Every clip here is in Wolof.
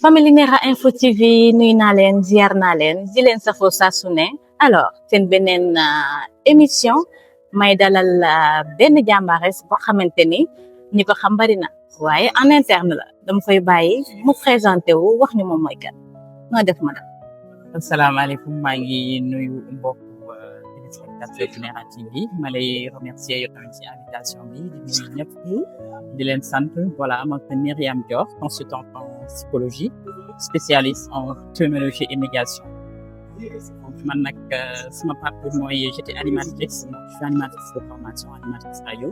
famille Nera Info TV nuyu naa leen ziar naa leen di leen safoo saa su ne alors seen beneen émission may dalal benn jàmbaares boo xamante ni ñi ko xam bari na waaye en interne la dama koy bàyyi mu présenté wu wax ñu moom mooy kan noo def ma def. asalaamaaleykum maa ngi nuyu mbokk téléspectateur Nera TV ma lay remercier yow tamit ci invitation bi di nuyu ñëpp di leen sant voilà ma Myriam Dior consultante en psychologie spécialiste en criminologie et médiation man nag sama parcours mooy j'étais animatrice je suis animatrice de formation animatrice radio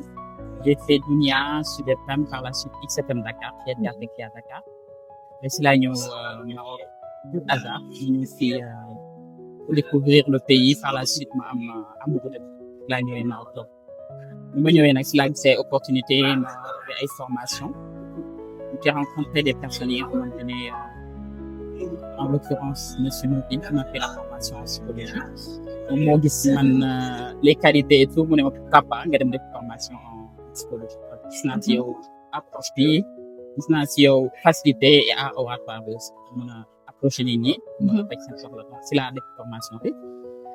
j'ai fait Dunia Sud FM par la suite XFM Dakar qui est à Dakar et si laa ñëw Maroc du hasard ñu fi pour découvrir le pays par la suite ma am amour de laa ñëwee Maroc toog bu ma ñëwee nag si laa gisee opportunité ma ay formation j'ai rencontré des personnes yi nga xamante ne en l'occurrence monsieur Nobine qui m'a fait la formation en psychologie moom moo gis man les qualités et tout mu ne ma pourquoi pas nga dem def formation en psychologie gis naa ci yow approche bi gis naa ci yow facilité et art oratoire bi aussi mën a approcher nit ñi mën a faj seen soxla donc si laa def formation bi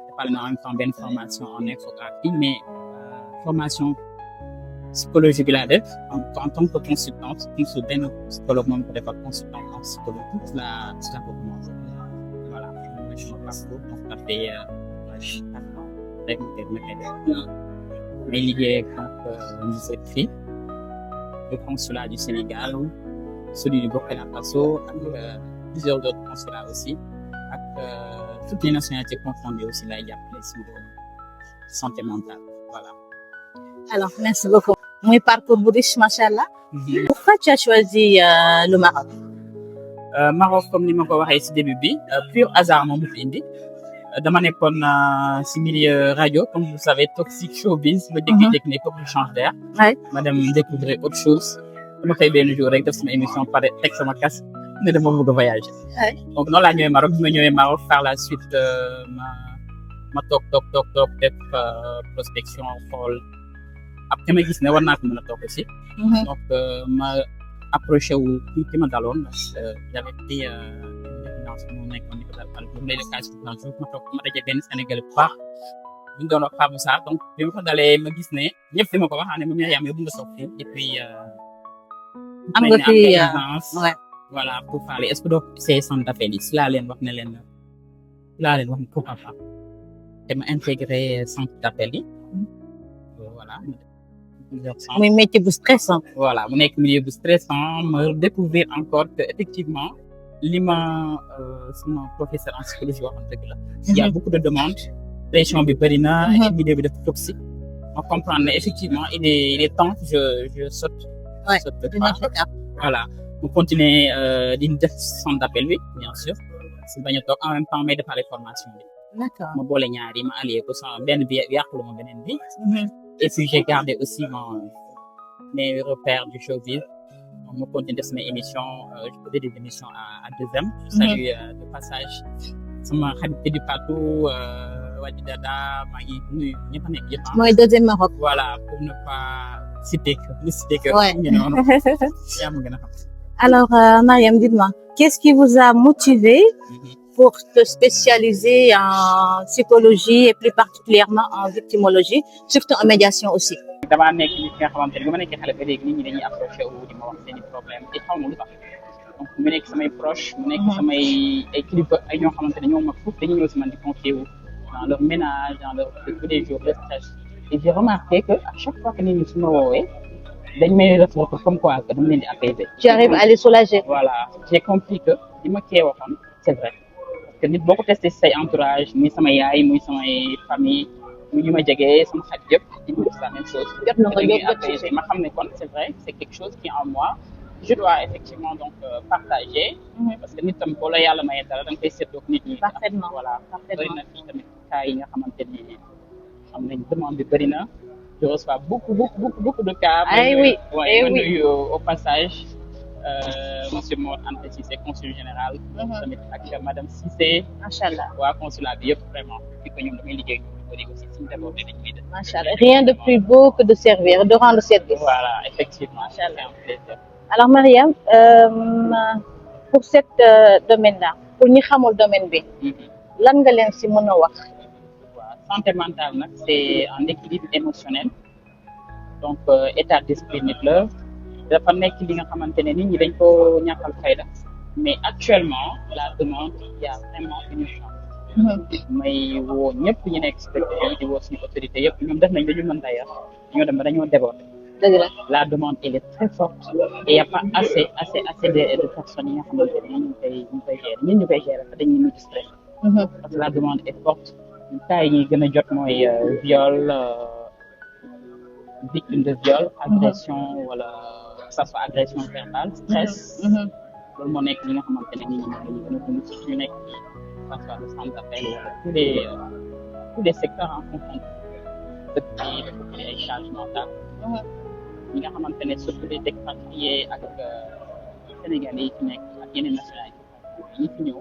defal na en même temps benn formation en infographie mais formation psychologie bi laa def en tant que consultante benn psychologue moom ko defal consultante en psychologie ci la ko commencé voilà mooy sama parcours donc ça fait 4 ans rek may liggéey ak ministère fii le consulat du Sénégal celui du Burkina Faso ak plusieurs autres consulats aussi ak toutes les nationalités confondues aussi lay jàppale si santé mentale voilà. Alors merci beaucoup. Muy parcours bu riche machallah. Pourquoi tu as choisi le Maroc? Maroc comme ni ma ko waxee ci début bi pur hasard moom fi indi dama nekkoon ci milieu radio comme vous savez toxique showbiz ma jékki-jékki ne faut que je change d'air ma dem découvrir autre chose dama xëy benn jour rek def sama émission pare teg sama casque ne dama bëgg a voyager donc noonu laa ñëwee Maroc bi ma ñëwee Maroc par la suite ma toog def prospection xool après ma gis ne war naa ko mën a toog aussi donc ma approché wu ki ma daloon j'avais pris mu nekkoon di ko dal al journée de casse ma toog ma daje benn Sénégalais bu baax ñu doon wax Fabou Sarr donc bi ma ko dalee ma gis ne ñëpp di ma ko wax ne ma Myriam yow bu nga toog fii et puis am nga fi voilà pour parler est-ce que doo essayer centre d'appel yi si laa leen wax ne pourquoi pas te ma intégré centre d'appel yi voilà muy métier bu stressant. voilà mu nekk milieu bu stressant ma découvrir encore que effectivement li ma sama professeur en psychologie waxoon dëgg la. Il y a beaucoup de demandes pression bi bëri na. milieu bi dafa toxique. ma comprendre ne effectivement il est temps que je saute. voilà mu continuer di def centre d'appel bi bien sûr si bañ a toog en même temps may defaale formation bi. D'accord ma boole ñaari ma allié ko sama benn bi yàqulu ma beneen bi. Et puis j'ai gardé aussi mes repères du showbiz. On me continue de mes émissions. Je faisais des émissions à 2M. Je salue de passage sama xarit du plateau Wadi Dada maa ngi nuyu ñëpp a nekk yëpp. Mooy deuxième Maroc. Voilà pour ne pas citer que yaa ma gën a xam. Alors Myriam, dites-moi, qu'est-ce qui vous a motivé pour te spécialiser en psychologie et plus particulièrement en victimologie, surtout en médiation aussi? damaa nekk nit nga xamante ne ba ma nekkee xale ba léegi nit ñi dañuy approché wu di ma wax seen i problème et xaw ma lu tax donc mu nekk samay proche mu nekk samay ay kilifa ay ñoo xamante ne ñoo mag foofu dañuy ñëw si man di confier wu dans leur ménage dans leur tous les jours de stress et j'ai remarqué que à chaque fois que nit ñi su ma woowee dañ may retour comme quoi que dama leen di apaiser. Tu arrives à les soulager. Voilà j'ai compris que li ma kee waxoon c'est vrai que nit boo ko testé si say entourage muy sama yaay muy samay famille muy ñu ma jege sama xarit yëpp di ma def la même chose. ma xam ne kon c'est vrai c'est quelque chose qui en moi je dois effectivement donc partager. parce que nit tam boo la yàlla mayee dara da nga koy seetlu ak nit ñi. parfaitement voilà bëri na fii tamit cas yi nga xamante ni xam nañ demande bi bëri na je reçois beaucoup de cas. oui ma nuyu au passage. monsieur Mor Anta Cissé consul général. tamit ak madame Cissé. macha allah waa consulat bi yëpp vraiment di ko ñoom damay liggéey aussi suñu débordé dañ koy def. macha allah rien de plus beau que de servir de rendre service. voilà effectivement. macha allah c'est un plaisir. Alors Myriam, pour cette domaine là pour ñi xamul domaine bi lan nga leen si mën a wax. waaw santé mentale nag c'est un équilibre émotionnel donc état d'esprit nit la dafa nekk li nga xamante ne nit ñi dañ ko ñàkkal fayda mais actuellement la demande il y a vraiment une chance. may woo ñëpp ñu nekk si dëkk bi di woo suñu autorité yëpp ñoom def nañ dañu mën d'ailleurs dañoo dem ba dañoo déborder. dëgg la La demande elle est très forte et il y a pas assez de personnes yi nga xamante ne ñu koy gérer ñun ñu koy gérer te dañuy mujj stress. Parce que la demande est forte cas yi ñuy gën a jot mooy viol victime de viol agression wala que ça soit agression verbale stress. loolu moo nekk li nga xamante ne nit ñi dañuy gën a dund ci ñu nekk que ça soit le centre d'appel wala tous les secteurs en confondus dëkk bi dafa bëri ay charge mentale ñi nga xamante ne surtout les expatriés ak Sénégalais yi fi nekk ak yeneen nationalités yi fi ñëw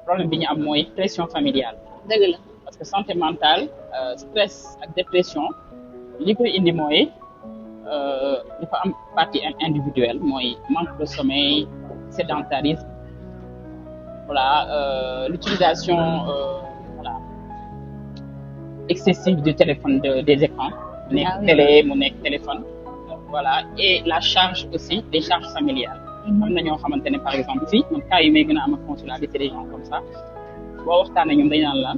problème bi ñu am mooy pression familiale. dëgg la parce que santé mentale stress ak dépression li koy indi mooy dafa am partie individuelle mooy manque de sommeil sédentarisme voilà l'utilisation voilà excessive du téléphone des écrans mu nekk télé mu nekk téléphone voilà et la charge aussi des charges familiales am na ñoo xamante ne par exemple fii man cas yi may gën a am ak consulat bi c'est des gens comme ça boo waxtaanee ñoom dañ naan la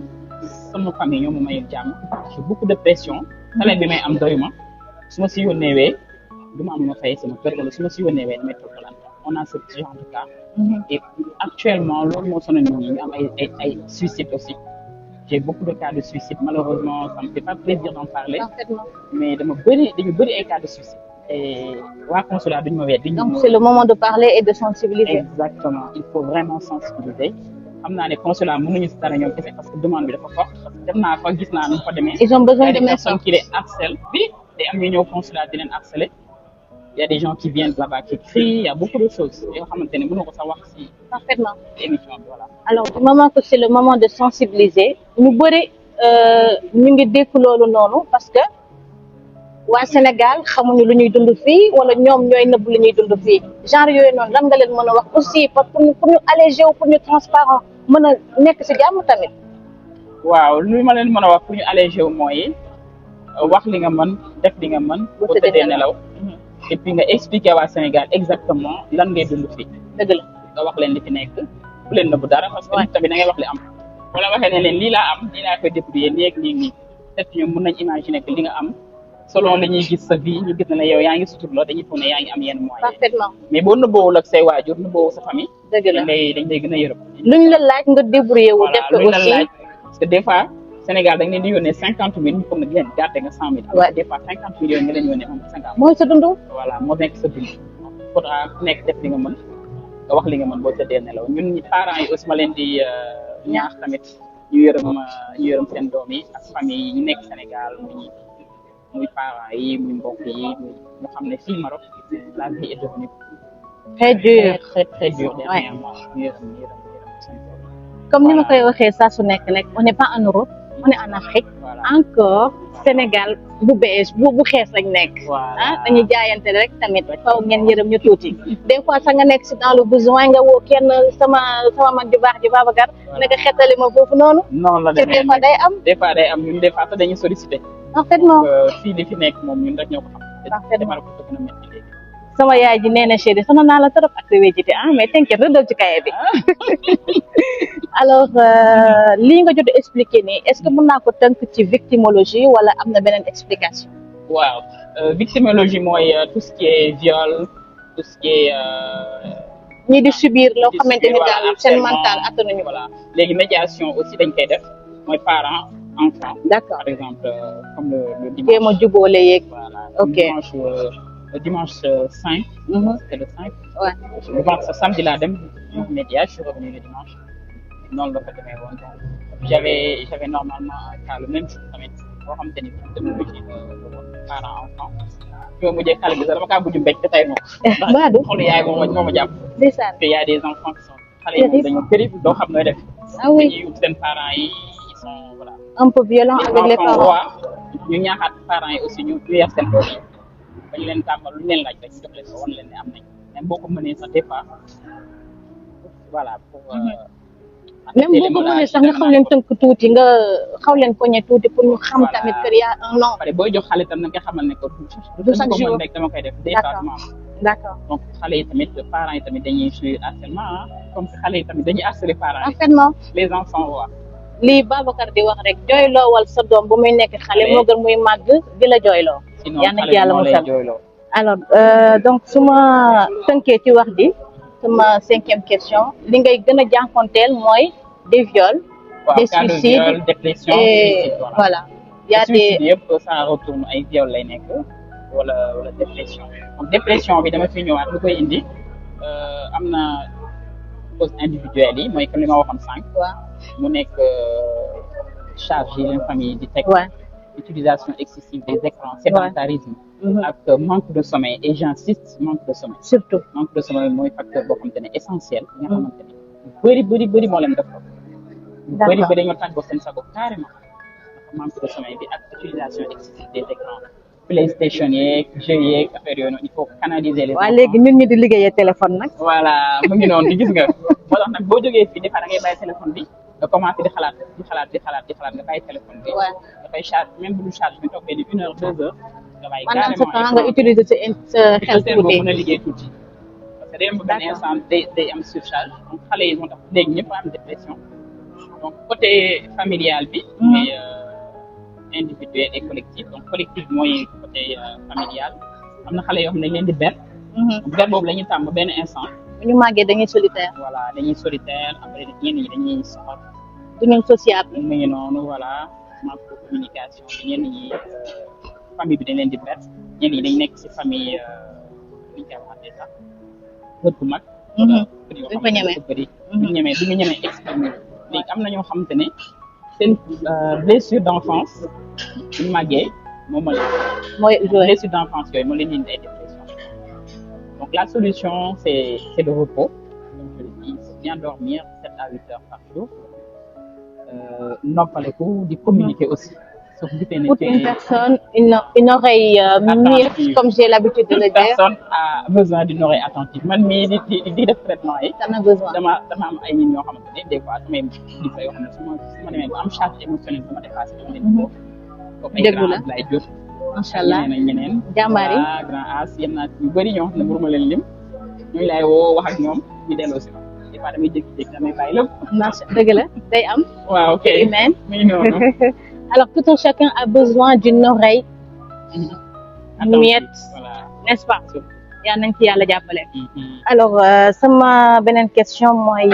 sama famille ñoom ma mayul jàmm j'ai beaucoup de pression salaire bi may am doyuma su ma si yónneewee du ma am ma fay sama kër wala su ma si yónneewee damay toog lan on a ce genre de cas et actuellement loolu moo sonal nit ñi ñu am ay suicide aussi j'ai beaucoup de cas de suicide malheureusement ça me fait pas plaisir d'en parler mais dañu bëri ay cas de suicide et waa consulat duñu ma weddi donc c'est le moment de parler et de sensibiliser. Exactement il faut vraiment sensibiliser xam naa ne consulat mënuñu si dara ñoom kese parce que demande bi dafa fort parce que dem naa fa gis naa nu mu fa demee. ils ont besoin de personnes qui les harcèlent bi day am ñu ñëw consulat di leen harceler il y a des gens qui viennent là-bas qui crient il y a beaucoup de choses yoo xamante ne mënoo ko sax wax si. parfaitement émission bi voilà. alors du moment que c'est le moment de sensibiliser ñu bëri ñu ngi dékk loolu noonu parce que waa Sénégal xamuñu lu ñuy dund fii wala ñoom ñooy nëbb lu ñuy dund fii genre yooyu noonu lan nga leen mën a wax aussi pour ñu alléger wu pour ñu transparent mën a nekk ci jàmm tamit. waaw li ma leen mën a wax pour ñu alléger wu mooy wax li nga mën def li nga mën. bu tëddee nelaw et puis nga expliquer waa Sénégal exactement lan ngay dund fii. dëgg la nga wax leen li fi nekk bu leen nëbb dara. parce que nit tamit da ngay wax li am. wala waxee ne leen lii laa am lii laa koy débrouiller nii ak nii peut-être ñoom mën nañ imaginer que li nga am selon li ñuy gis sa vie ñu gis ne la yow yaa ngi suturloo dañuy foog ne yaa ngi am yenn moyens. parfaitement mais boo nëbboowul ak say waajur nëbboowul sa famille. dëgg la dañ lay gën a yërëm. luñ la laaj nga débrouiller wu. def ko luñ la aussi laaj parce que des fois Sénégal dañ leen di yónnee 50 000 ñu foog ne di leen gàtte nga 100 000. waaw des fois 50 000 yooyu nga leen yónnee am 50 000. mooy sa dund. voilà moo nekk sa dund. faudra ku nekk def li nga mën nga wax li nga mën boo tëddee nelaw ñun parents yi aussi ma leen di ñaax tamit ñu yërëm seen doom yi ak famille yi ñu nekk Sénégal muy parents yi muy mbokk yi ñu xam ne fii Maroc la vie est devenue très dur très dur dernièrement ñu yërëm seen doom. comme ni ma koy waxee saa su nekk nag on n'est pas en Europe on est en Afrique. Voilà. encore Sénégal bu bees bu xees lañ nekk. Voilà. dañuy jaayante rek tamit faw ngeen yërëm ñu tuuti. des fois sax nga nekk si dans le besoin nga woo kenn sama mag ju baax ji Babacar. ne ko xettali ma foofu noonu. noonu la demee des fois day am. des fois day am ñun des fois sax dañuy sollicité. parfaitement fii li fi nekk moom ñun rek ñoo ko xam. Parfaitement. ko gën a métti léegi. sama yaay ji nee na chéri sonal naa la trop ak sa wéjjite mais t'inquiète rëddal ci kaye bi. alors lii nga jot a expliqué nii est-ce que mën naa ko tënk ci victimologie wala am na beneen explication. waaw victimologie mooy tout ce qui est viol tout ce qui est. ñii di subir loo xamante ni daal seen mental attanuñu. voilà léegi médiation aussi dañ koy def mooy parents enfants. d'accord par exemple comme le dimanche. jéem a jubóole yeeg. voilà ok le dimanche 5. c'était le 5. ouais. le dimanche samedi laa dem média je suis revenu le dimanche noonu la ko demee woon donc j'avais normalement un cas le même jour tamit boo xamante ni victimologie parents enfants. fi ma mujjee xale bi sax dama kaa mujj mbéj te tey moom. Badou xool yaay moo ma jàpp. ndeysaan. te y a des enfants qui sont xale yi moom dañoo terrible doo xam nooy def. ah oui dañuy wut seen parents yi ils sont voilà. un peu violent avec les parents. waaw ñu ñaaxaat parents yi aussi ñu yar seen doom yi ba ñu leen tàmmal lu ñu leen laaj rek ñu jox leen ko wan leen ne am nañ même boo ko mënee sax des fois voilà pour. même boo ko mënee sax nga xaw leen tënk tuuti nga xaw leen poñe tuuti pour ñu xam tamit que y a un nom. pare booy jox xale tam na nga xamal ne ko du chaque ko jour mën rek dama koy def des fois duma am. d'accord donc xale yi tamit parents yi tamit dañuy suivre harcèlement comme que xale yi tamit dañuy harceler parents yi. parfaitement les enfants waaw. lii Babacar di wax rek jooyloowal sa doom bu muy nekk xale moo gën muy màgg di la jooyloo. sinon yaa ngi xale yàlla bi moo lay musal jooyloo. alors donc su ma tënkee ci wax ji sama 5e question li ngay gën a jànkonteel mooy des viols. waaw des cas de suicides viol dépression et suicide voilà y a des suicide yëpp ça retourne ay viol lay nekk wala dépression donc dépression bi dama fi ñëwaat lu koy indi am na cause individuelle yi mooy comme li ma waxoon sànq. waaw mu nekk charge yi leen famille di teg. ouais. utilisation excessive des écrans sédentarisme ak manque de sommeil et j'insiste manque de sommeil surtout manque de sommeil mooy facteur boo xamante ne essentiel bi nga xamante ne bëri moo leen def ko bëri ñoo tàggoo seen sago carrément ndax manque de sommeil bi ak utilisation excessive des écrans PlayStation yeeg jeux yeeg affaire yooyu noonu il faut canaliser les waaw léegi nit ñi di liggéeyee téléphone nag voilà mu ngi noonu di gis nga moo tax nag boo jógee fii des fois da ngay bàyyi téléphone bi nga commencé di xalaat nga bàyyi téléphone bi dafay charge même bu dul charge bi toog benn 1 heure 2 heures nga bàyyi pendant ce carrément temps nga utiliser sa xel tuuti mën a liggéey tuuti parce que day am ba benn instant day am surcharge donc xale yi moo tax léegi ñëpp am dépression donc côté familial bi mais individuel et collectif donc collectif mooy côté familial am na xale yoo xam ne dañ leen di ber ber boobu la ñuy tàmm benn instant bu ñu màggee dañuy solitaire voilà dañuy solitaire après ñenn ñi dañuy soxor du ñu sociable mu ngi noonu voilà manque de communication bi ñenn ñi famille bi dañ leen di ber ñenn ñi dañ nekk ci famille li ñu koy waxee sax kër gu mag duñ ko ñemee bëri duñu ñemee exprimer léegi am na ñoo xamante ne seen blessure d'enfance suñu màggee moom mooy blessure d'enfance yooyu moo leen indi ay dépression donc la solution c'est le repos comme je le dis c'est bien dormir 7 à 8 heures par jour noppaleku di communiquer aussi sauf bu tee pour une personne une oreille mûre comme j'ai l'habitude de le dire personne a besoin d'une oreille attentive man mii di def traitement yi t'en as besoin dama am ay nit ñoo xamante ne des fois damay kilifa yoo xam ne su ma demee ba am charge émotionnelle bu ma dépassé dama leen ko comme ay déglu grand lay jot macha allah ñeneen jàmbaar yi grand as yem naa yu bëri ñoo xam ne mënuma leen lim ñooy laay woo wax ak ñoom ñu delloo si ma des fois damay jékki-jékki damay bàyyi lépp macha dëgg la day am waaw ok humaine muy noonu alors tout un chacun a besoin d'une oreille muette voilà n'est-ce pas yaa nañ ci yàlla jàppale alors sama beneen question mooy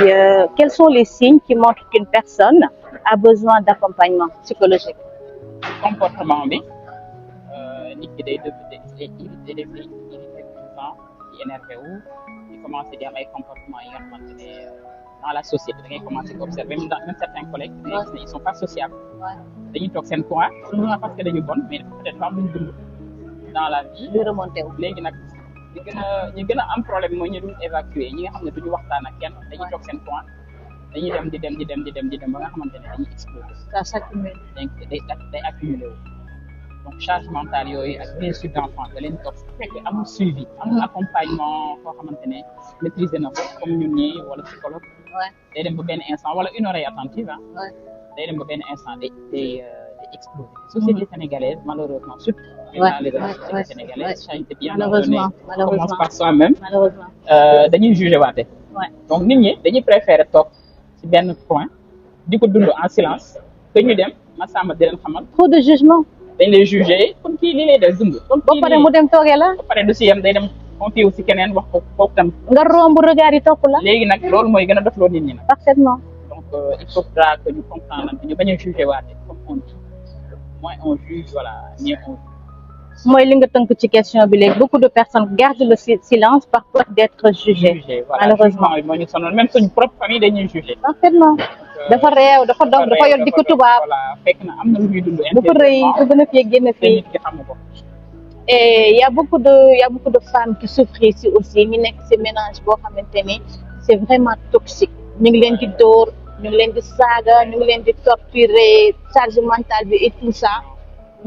quels sont les signes qui montrent qu'une personne a besoin d'accompagnement psychologique comportement bi nit ki day irrité des fois irrité tout le temps di énervé wu di commencé di am ay comportements yi nga xamante ne dans la société da ngay commencé ko observer même certains collègues da ngay gis ne ils sont pas sociables dañuy toog seen coin parce que dañu bon mais peut-être dafa am lu ñu dund dans la vie luy remonté wu léegi nag ñu gën a am problème mooy ñu dul évacuer ñi nga xam ne duñu waxtaan ak kenn dañuy toog seen coin dañuy dem ba nga xamante ne dañuy exploser ça s'accumule donc day accumulé wu donc charge mentale yooyu ak blessure d'enfant da leen topp fekk amul suivi amul accompagnement koo xamante ne maîtriser na ko comme ñun ñii wala psychologue day dem ba benn instant wala une oreille attentive day dem ba benn instant day exploser société sénégalaise malheureusement surtout dans les sociétés sénégalaises charité bien ordonnée commence par soi-même dañuy juger waate donc nit ñi dañuy préférer toog ci benn coin di ko dund en silence que ñu dem ma sàmm di leen xamal trop de jugement dañ lay juger kon kii lii lay def dund ba pare mu dem toogee la ba pare du si yem day dem confier wu si keneen wax ko kooku tam nga romb regard yi topp la léegi nag loolu mooy gën a dofloo nit ñi nag parfaitement donc il faudra que ñu comprendre ñu bañ a juger waate comme on dit moins on juge voilà mieux on juge mooy li nga tënk ci question bi léegi beaucoup de personnes gardent le silence par peur d'être jugées voilà malheureusement moo ñu sonal même suñu propre famille dañuy juger parfaitement dafa réew dafa dof dafa yor jikko tubaab voilà fekk na am na lu ñuy dund dafa rëy dafa gën a fii génn te fii nit ki xamu ko et il y a beaucoup de femmes qui souffrent ici aussi ñu nekk ci ménage boo xamante ni c'est vraiment toxique ñu ngi leen di dóor ñu ngi leen di saaga ñu ngi leen di torturer charge mentale bi et tout ça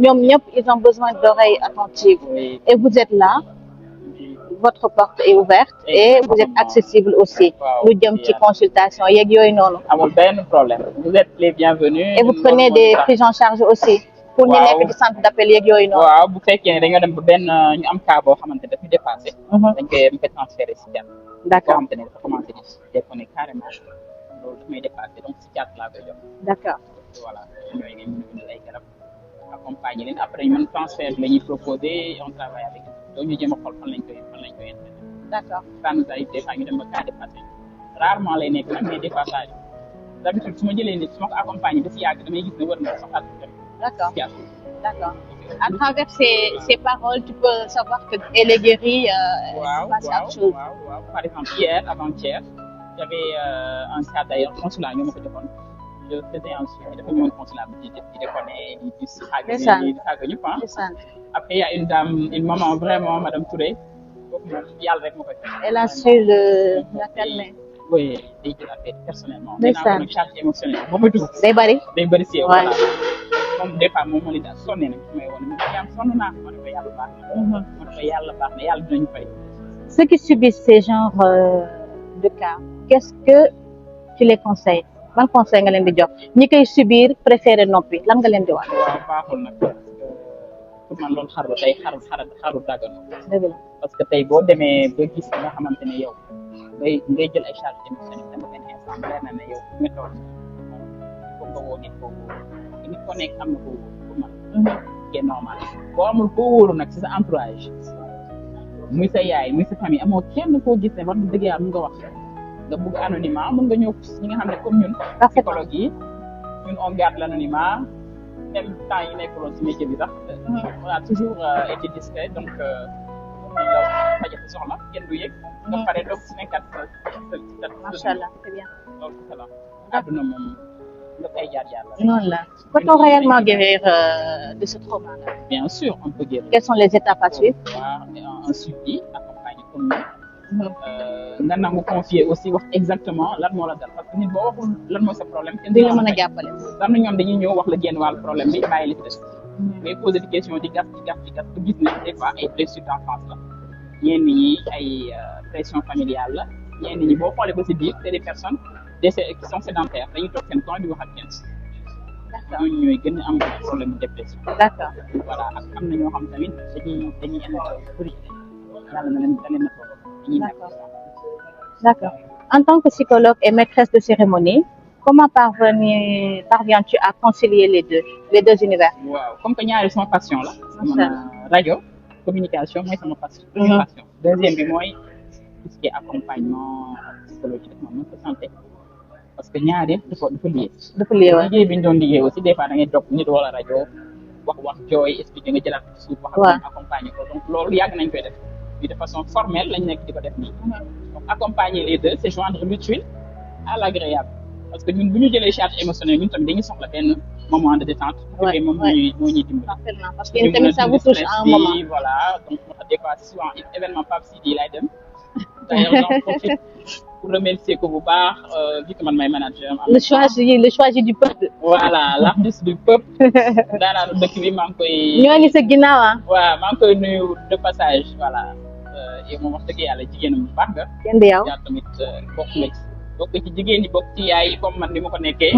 ñoom ñëpp ils ont besoin d'oreilles attentives oui et vous êtes là votre porte est ouverte et vous êtes accessible aussi lu jëm ci consultation yeeg yooyu noonu. amul benn problème vous êtes les bienvenus. et vous prenez des prises en charge aussi. pour ñu nekk ci centre d'appel yeeg yooyu noonu. waaw bu fekkee ne dañoo dem ba benn ñu am cas boo xamante ne daf ñu dépassé. dañ koy transféré si jàpp. d'accord boo xamante ne dafa commencé di déconné carrément loolu daf may dépassé donc si jàpp laa koy jox. d'accord. voilà ñooy nga mën a ay garab accompagner leen après ñu mën transfert la ñuy proposé on travaille avec donc ñu jéem a xool fan lañ koy intérêt. d'accord. ça nous arrive des fois ñu dem ba cas dépassé rarement lay nekk nag mais des fois ça arrive d'habitude su ma jëlee nit su ma ko accompagner ba si yàgg damay gis ne war na soxlaat. D'accord. D'accord. À travers ces paroles, tu peux savoir qu'elle est guérie. Wow. Par exemple, avant-hier, j'avais un cas d'ailleurs, consulat, je faisais un suivi, je faisais un consulat, je connais, après, il y a une dame, une maman, vraiment, Madame Touré, elle a su la calmer. Oui, je l'ai fait personnellement. Maintenant, une charge émotionnelle. Day bari. Voilà. Moom des fois moom moo li daal sonné nag su may woon mais sonn naa ma ne ko yàlla baax na. ma ne ko yàlla baax na yàlla dinañu fay. Ceux qui subissent ces genres de cas, qu'est-ce que tu les conseilles? Ban conseil nga leen di jox ñi koy subir préféré noppi lan nga leen di wax. waaw baaxul nag parce que pour man loolu xaru tey xaru dàgganu. dëgg la parce que tey boo demee ba gis nga xamante ne yow ngay jël ay charges émotionnelles dama benn instant leer na ne yow nga toog foog nga woo nit ko nekk am na ko pour man. c'est normal boo amul koo wóolu nag ci sa entourage muy sa yaay muy sa famille amoo kenn koo gis ne war nga dëgg yàlla mun nga wax nga bëgg anonymat mun nga ñëw ñi nga xam ne comme ñun. psychologue yi ñun on garde l'anonymat même temps yi nekkuloon ci métier bi sax. on a toujours été discret donc ñu la fajati soxla kenn du yëg. nga pare donc ci nekkat sa. macha allah c'est bien. loolu c'est ça àdduna moom. Non là. Peut-on réellement guérir de ce trauma? Bien sûr, on peut guérir. Quelles sont les étapes à suivre? Un suivi accompagné comme nous. Nga nangu confier aussi wax exactement lan moo la dal parce que nit boo waxul lan mooy sa problème. di nga mën a jàppale. am na ñoom dañuy ñëw wax la génn wàllu problème bi bàyyi li ci des. mais poser des questions di gas ba gis ne des fois ay blessures d'enfance la. ñenn ñi ay pression familiale la ñenn ñi boo xoolee ba ci biir c'est des personnes. qui sont sédentaires dañuy toog seen temps di wax ak kenn. d'accord ñooñu ñooy gën a am problème de dépression. d'accord voilà ak am na ñoo xam tamit dañuy bëri yàlla na leen na toll. d'accord en tant que psychologue et maîtresse de cérémonie comment parviens-tu à concilier les deux univers? waaw comme que ñaari sama passion la. sama rajo communication mooy sama passion. deuxième bi mooy tout ce qui est accompagnement psychologique moom ko santé. parce que ñaar yëpp dafa lié. dafa lié waaw liggéey bi ñu doon liggéey aussi des fois da ngay toog nit wala rajo wax jooy expliqué nga jëlaat suuf. wax ak accompagner ko donc loolu yàgg nañ koy def. mais de façon formelle lañ nekk di ko def nii. donc accompagner les deux c'est joindre l'utile à l'agréable parce que ñun bu ñu jëlee charge émotionnelle ñun tamit dañuy soxla benn moment de détente. waaw moom moo ñuy dimbali. parfaitement parce que yéen tamit ça vous touche à un moment. voilà donc moo tax des fois souvent événement Pape Sidi lay dem. d'ailleurs j'en profite pour remercier ko bu baax vu que man may manager. le choisi du peuple. voilà l'artiste du peuple. daanaka dëkk bi maa ngi koy. ñoo ngi sa ginnaaw ah. waaw maa ngi koy nuyu de passage voilà yow moom wax dëgg yàlla jigéen bu baax nga. kenn di yow yaa tamit bokk nga ci. bokk ci jigéen ñi bokk ci yaay yi comme man ni ma ko nekkee.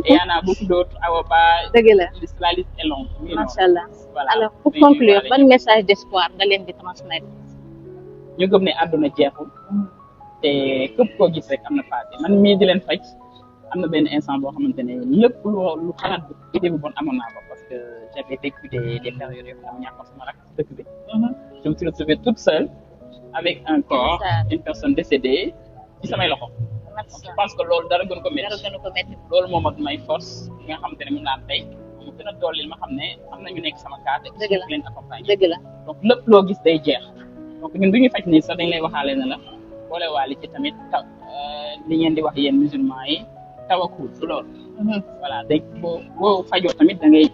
et y en a beaucoup d'autres Awa Ba. dëgg la la liste est longue. macha allah voilà alors pour conclure ban message d'espoir nga leen di transmettre. ñu gëm ne àdduna jeexul. te képp koo gis rek am na passé man mii di leen faj am na benn instant boo xamante ne lépp lu xalaat bu idée bu bon amoon naa ko parce que j'avais vécu des périodes yoo xam ne ñàkkoon sama rakk ci dëkk bi. je me suis retrouvée toute seule avec un corps une personne décédée ci samay loxo. je pense que loolu dara gën ko métti. loolu moom ak may force bi nga xamante ne mën naa tey mu gën a dooleel ma xam ne am na ñu nekk sama cas te leen accompagner. dëgg la donc lépp loo gis day jeex donc ñun du ñuy faj nii sax dañ lay waxaale ne la. boole waali ci tamit li ngeen di wax yéen musulman yi tawakkul du loolu. voilà dégg boo fajoo tamit da ngay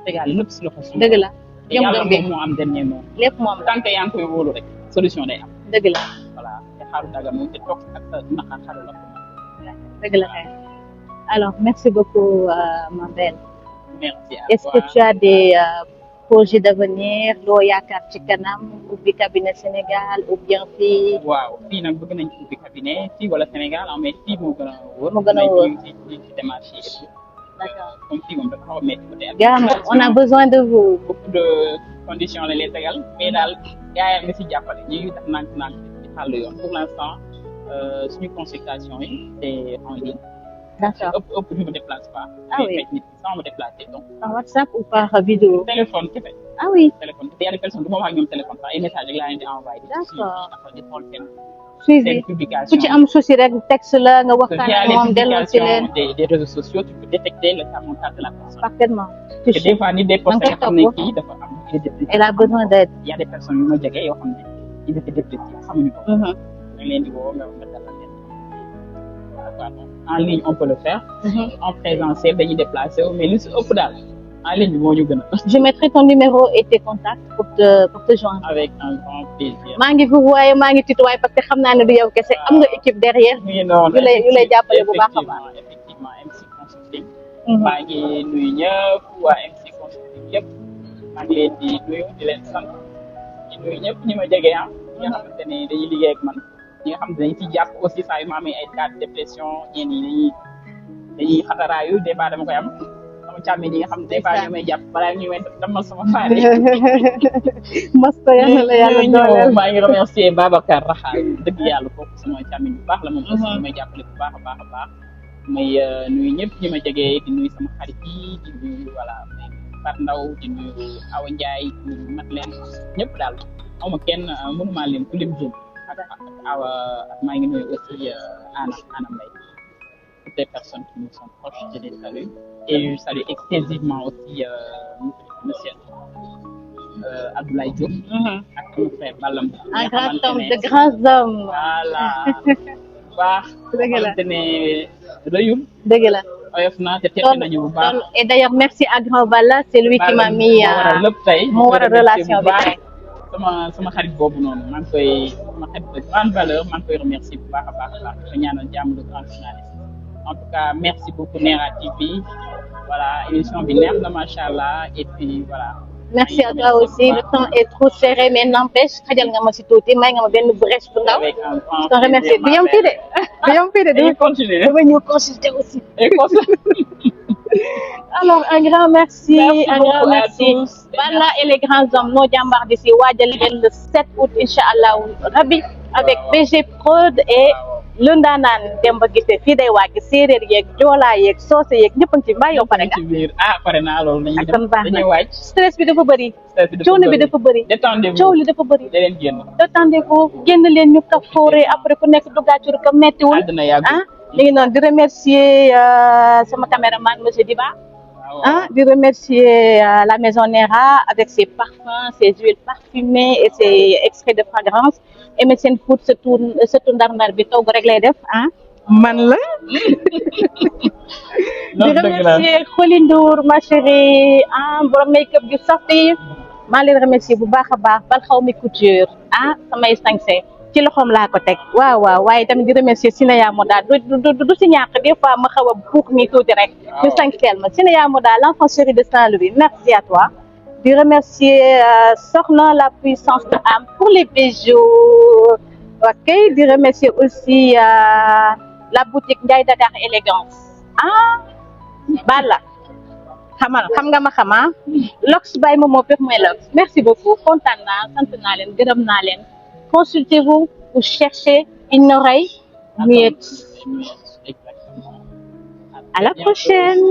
tegaal lépp si loxo suuf. dëgg la yàlla moom moo am dernier mot. lépp moom tant que yaa ngi koy wóolu rek solution day am. dëgg la voilà te xaaru daga moom te toog ak sa naqar xaru la ko. dëgg la kay alors merci beaucoup ma belle. merci à est-ce que tu as des projet d'avenir loo yaakaar ci kanam ubbi cabinet Sénégal ou bien fii. waaw fii nag bëgg nañ ci ubbi cabinet fii wala Sénégal mais fii moo gën a wóor. moo gën a wóor ci démarche yi et tout. D'accord. Comme fii moom dafa xaw a métti côté Gars, on a besoin de vous. beaucoup de conditions la lay tegal mais daal gars yi nga si jàppale ñu ngi def nànk-nànk ci xàll yoon pour l'instant suñu consultation yi c'est en ligne. D'accord. ëpp je me déplace pas. Ah oui. fekk nit sans me déplacer donc. Par WhatsApp ou par vidéo? téléphone kese. Ah oui. téléphone te y a des personnes du ma wax ak ñoom téléphone sax ay messages rek laa leen di envoyé. D'accord. di xool seen Suivi. publication. ku ci am souci rek texte la nga waxtaan via ak les moom delloo ci leen. publications des réseaux sociaux tu peux détecter le mental de la personne. Parfaitement. te des fois nit day posté nga xam ne topp. kii dafa am idée dépressive. Elle a besoin d'aide. Il y a des personnes yu ma jege yoo xam ne ils étaient dépressifs xamuñu ko. Mhm. da nga leen di woo nga dalal leen. Voilà, donc en ligne on peut le faire. Mhm. En présentiel dañuy déplacé wu mais lu si ëpp daal en ligne bi moo ñu gën a. Je mettrai ton numéro et tes contacts pour te joindre. Avec un grand plaisir. maa ngi waaye maa ngi tutoyer parce que xam naa ne du yow kese am nga équipe derrière. oui non yu lay jàppale bu baax a baax. effectivement MC Consulting. Mhm. maa ngi nuyu ñëpp waa MC Consulting yëpp maa ngi leen di nuyu di leen sant di nuyu ñëpp ñi ma jege ah ñi nga xamante ne dañuy liggéey ak man ñi nga xam ne dañu ciy jàpp aussi saa yu ma amee ay cas de dépression ñenn ñi dañuy xataraayu des fois dama koy am sama càmmi ñi nga xam ne des fois ñu may jàpp balaa ñu may damal sama faare. Masta yàlla la yàlla dooleel. maa ngi remercier Babacar Raxal dëgg yàlla kooku sama càmmi bu baax la moom aussi ñu may jàppale bu baax a baax a baax may nuyu ñëpp ñi ma jege di nuyu sama xarit yi di nuyu voilà Fat Ndaw di nuyu Awa Ndiaye di nuyu Madeleine ñëpp daal aw ma kenn mënuma leen ku lim jëm ak Awa ak maa ngi nuyu aussi Anna Mbaye toutes les personnes qui nous sont proches je les salue et je salue exclusivement aussi monsieur Abdoulaye Diop ak mon frère Ballam Un grand homme de grands hommes. voilà baax Dëgg la. xamante ne rëyul Dëgg la. oyof na te texe nañu bu baax Et d'ailleurs merci à Grand Balla c'est lui qui m'a mis moo waral lépp tey moo waral relation bi tey. sama xarit boobu noonu maa ngi koy sama xarit de grande valeur maa ngi koy remercier bu baax a baax a baax di ko ñaanal jàmm le grand journaliste en tout cas merci beaucoup Nera TV voilà émission bi neex na macha allah et puis voilà. Merci à toi aussi le temps est trop serré mais n'empêche xajal nga ma si tuuti may nga ma benn brèche bu ndaw. avec un grand Je te remercie du yom fii de du yom fii de dañuy continuer dama ñëw consulter aussi. et Alors un grand merci, Merci un beaucoup grand à merci. tous. Balla et les grands hommes noo jàmbaar di si waajal leen le 7 août inch'Allah rabbi avec BG Prod et lu ndaanaan Demba Guissé fii day waaj séeréer yeeg joolaa yeeg soose yeeg ñëpp a ngi ci mbaa yow pare nga. ci biir pare naa loolu dañuy kon baax na dañuy wàcc stress bi dafa bëri. coono bi dafa bëri. détendez-vous coow li dafa bëri. da leen génn détendez-vous génn leen ñu ka fooree après ku nekk duggaacur ka mettiwul. àddina yàgg ah li ngi noonu di remercier sama caméraman monsieur Diba. Ah, de remercier la maison Nera avec ses parfums, ses huiles parfumées et ses extraits de fragrance. Et Médecine Food se tourne ndar-ndar bi togg rek lay def ah man la. Di remercier Kholi Ndour ma chérie ah borom make-up gi sorti maa leen remercier bu baax a baax bal xaw mi couture ah samay sañse ci loxoom laa ko teg waaw waaw waaye tamit di remercier Sineya Moda du si ñàkk des fois ma xaw a buuk nii tuuti rek ñu sañseel ma Sineya Moda l'enfant chéri de Saint-Louis merci à toi di remercier Soxna la puissance de âme pour les bijoux ok di remercier aussi la boutique Ndiaye Dakar élégance ah Balla xam nga ma xama Lox bay moom moo fépp mooy Lox merci beaucoup kontaan naa sant naa leen gërëm naa leen consultez-vous pour chercher une oreille muette. À la prochaine.